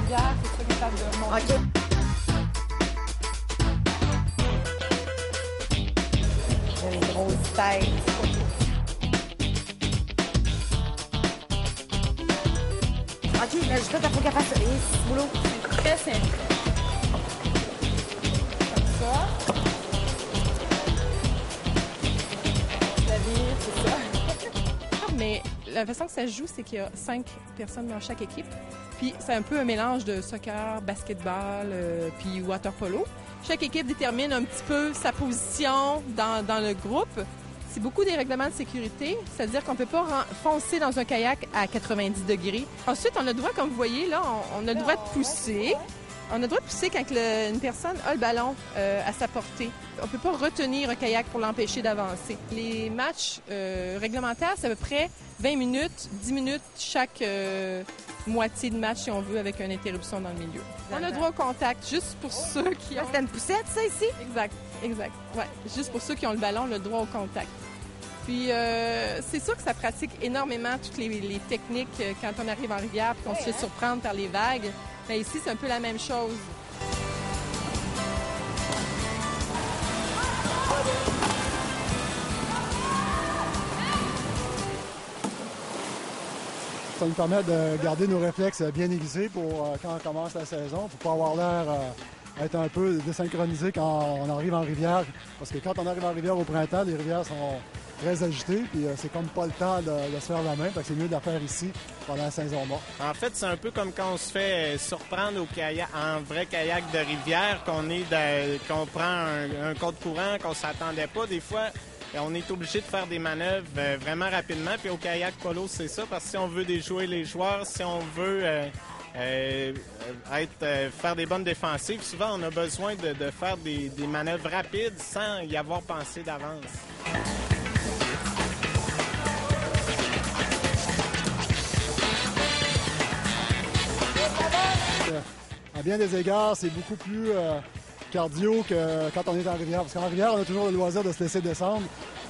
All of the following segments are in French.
rivière, c'est sûr qu'ils savent de monter. OK. Les grosses têtes. OK, mais juste là, il faut qu'elle fasse ce boulot. C'est très simple. Comme ça. La vie, c'est ça. Mais la façon que ça se joue, c'est qu'il y a 5 personnes dans chaque équipe. Puis c'est un peu un mélange de soccer, basketball, puis water polo. Chaque équipe détermine un petit peu sa position dans le groupe. C'est beaucoup des règlements de sécurité, c'est-à-dire qu'on ne peut pas foncer dans un kayak à 90 degrés. Ensuite, on a le droit, comme vous voyez, là, on a le droit de pousser. On a le droit de pousser quand une personne a le ballon à sa portée. On ne peut pas retenir un kayak pour l'empêcher d'avancer. Les matchs réglementaires, c'est à peu près 20 minutes, 10 minutes chaque moitié de match, si on veut, avec une interruption dans le milieu. On a le droit au contact, juste pour ceux qui ont... C'est une poussette, ça, ici? Exact. Ouais, juste pour ceux qui ont le ballon, le droit au contact. Puis, c'est sûr que ça pratique énormément toutes les techniques quand on arrive en rivière et qu'on se fait surprendre par les vagues. Mais ici, c'est un peu la même chose. Ça nous permet de garder nos réflexes bien aiguisés pour quand on commence la saison, pour pas avoir l'air être un peu désynchronisé quand on arrive en rivière. Parce que quand on arrive en rivière au printemps, les rivières sont très agitées, puis c'est comme pas le temps de se faire la main, fait que c'est mieux de la faire ici pendant la saison morte. En fait, c'est un peu comme quand on se fait surprendre au kayak, en vrai kayak de rivière, qu'on prend un code courant, qu'on s'attendait pas. Des fois, on est obligé de faire des manœuvres vraiment rapidement. Puis au kayak polo, c'est ça, parce que si on veut déjouer les joueurs, si on veut faire des bonnes défensives, souvent on a besoin de faire des manœuvres rapides sans y avoir pensé d'avance. À bien des égards, c'est beaucoup plus cardio que quand on est en rivière. Parce qu'en rivière, on a toujours le loisir de se laisser descendre.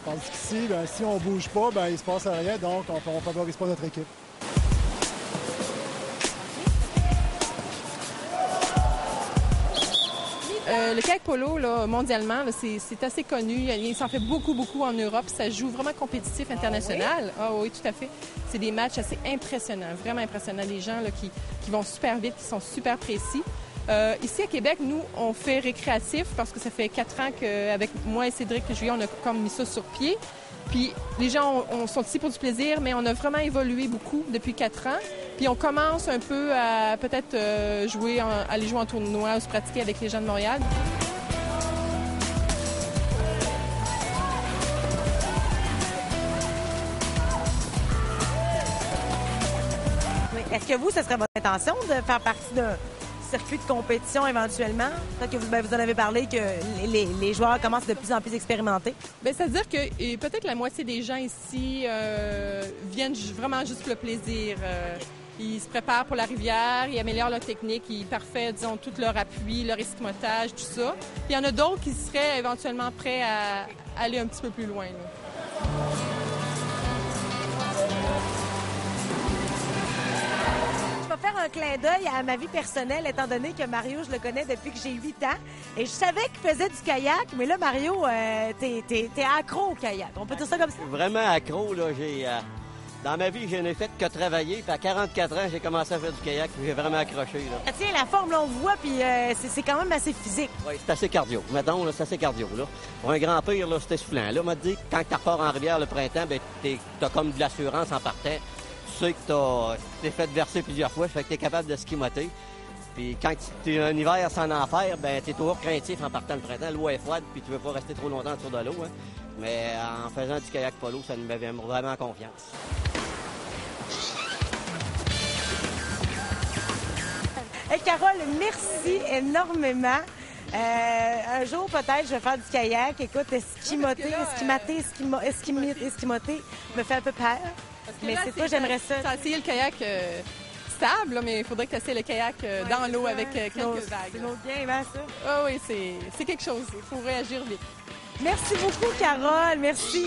Tandis qu'ici, si on bouge pas, il ne se passe rien, donc on ne favorise pas notre équipe. Le kayak polo, là, mondialement, là, c'est assez connu. Il s'en fait beaucoup en Europe. Ça joue vraiment compétitif international. Ah oui, tout à fait. C'est des matchs assez impressionnants, vraiment impressionnants. Les gens là, qui vont super vite, qui sont super précis. Ici, à Québec, nous, on fait récréatif parce que ça fait 4 ans qu'avec moi et Cédric Juillet, on a comme mis ça sur pied. Puis les gens sont ici pour du plaisir, mais on a vraiment évolué beaucoup depuis 4 ans. Puis on commence un peu à peut-être aller jouer en tournoi ou se pratiquer avec les gens de Montréal. Est-ce que vous, ce serait votre intention de faire partie d'un circuit de compétition éventuellement? Peut-être que vous en avez parlé que les joueurs commencent de plus en plus expérimentés. Bien, c'est-à-dire que peut-être la moitié des gens ici viennent vraiment juste pour le plaisir. Ils se préparent pour la rivière, ils améliorent leur technique, ils parfaient, disons, tout leur appui, leur esquimotage, tout ça. Puis il y en a d'autres qui seraient éventuellement prêts à aller un petit peu plus loin, là. Je vais faire un clin d'œil à ma vie personnelle, étant donné que Mario, je le connais depuis que j'ai 8 ans. Et je savais qu'il faisait du kayak, mais là, Mario, t'es accro au kayak. On peut dire ça comme ça? Vraiment accro, là. Dans ma vie, je n'ai fait que travailler. Puis à 44 ans, j'ai commencé à faire du kayak. J'ai vraiment accroché, là. Tiens, la forme, là, on voit, puis c'est quand même assez physique. Oui, c'est assez cardio. Mettons, là, c'est assez cardio, là. Pour un grand-père, là, c'était soufflant. Là, on m'a dit, quand tu repars en rivière le printemps, ben, t'as comme de l'assurance en partant. Tu sais que t'es fait verser plusieurs fois, fait que t'es capable de skimoter. Puis quand t'es un hiver sans en faire, ben t'es toujours craintif en partant le printemps. L'eau est froide, puis tu veux pas rester trop longtemps autour de l'eau. Hein. Mais en faisant du kayak polo, ça nous met vraiment confiance. Hey, Carole, merci énormément. Un jour, peut-être, je vais faire du kayak. Écoute, esquimoter me fait un peu peur. Mais là, c'est toi, j'aimerais ça. Tu as essayé le kayak stable, là, mais il faudrait que tu essayes le kayak dans l'eau avec quelques vagues. C'est l'autre game, hein, ça? Ah oui, c'est quelque chose. Il faut réagir vite. Merci beaucoup, Carole. Merci.